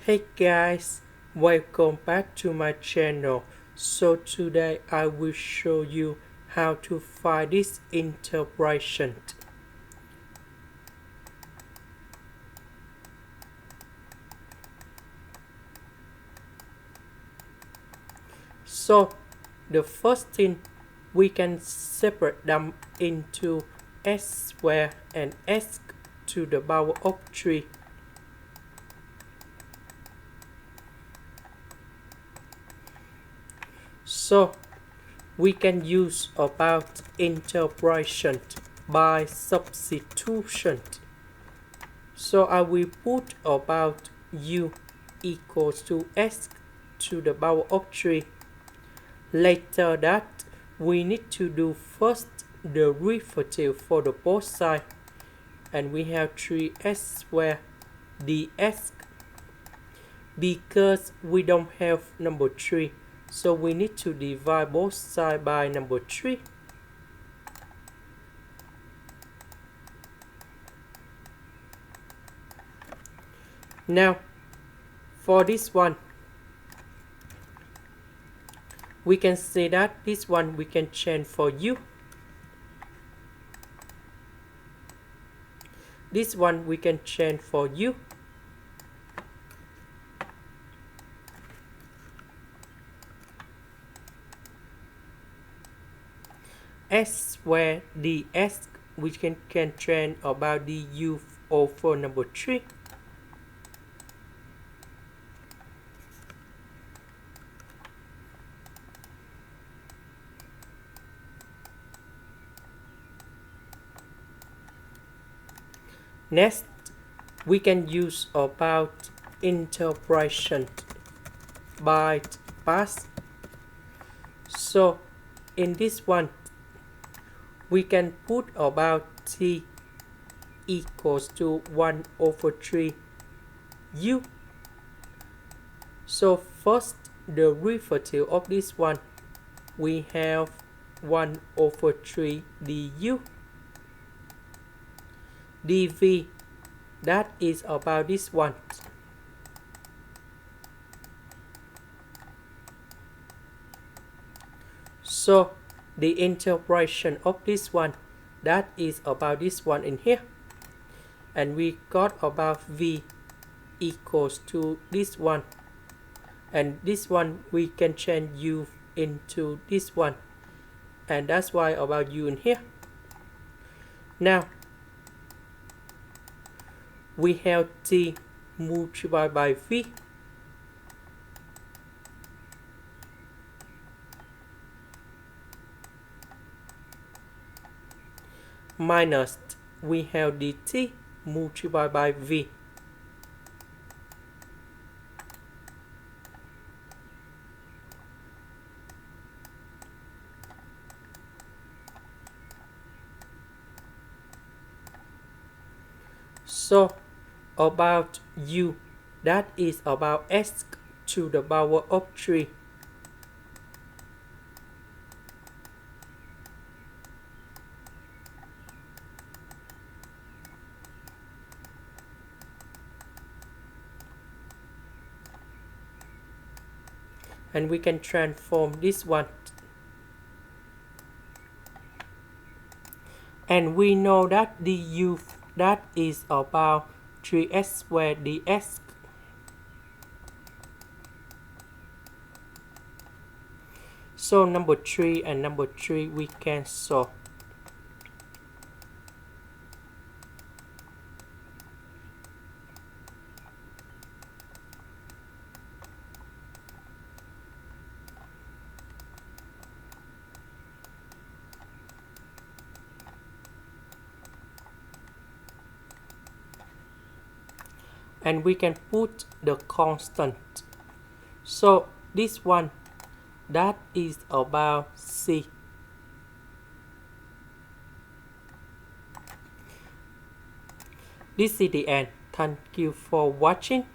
Hey guys, welcome back to my channel. So today I will show you how to find this interpretation. So the first thing, we can separate them into s square and s to the power of 3. So we can use about interpretation by substitution. So I will put about u equals to s to the power of 3. Later that, we need to do first the derivative for the both sides, and we have 3s squared ds. Because we don't have number 3, so we need to divide both sides by number 3. Now, for this one, we can say that this one we can change for u. This one we can change for u. S squared ds, which can change about du over number 3. Next, we can use about interpretation by parts. So in this one, we can put about t equals to 1 over 3 u. So first, the derivative of this one, we have 1 over 3 du. dv, that is about this one. So the interpretation of this one, that is about this one in here, and we got about v equals to this one, and this one we can change u into this one, and that's why about u in here. Now we have t multiplied by v minus we have dt multiplied by v. So about u, that is about s to the power of 3. And we can transform this one. And we know that du, that is about 3s squared ds. So number 3 and number 3 we cancel. And we can put the constant. So this one, that is about c. This is the end. Thank you for watching.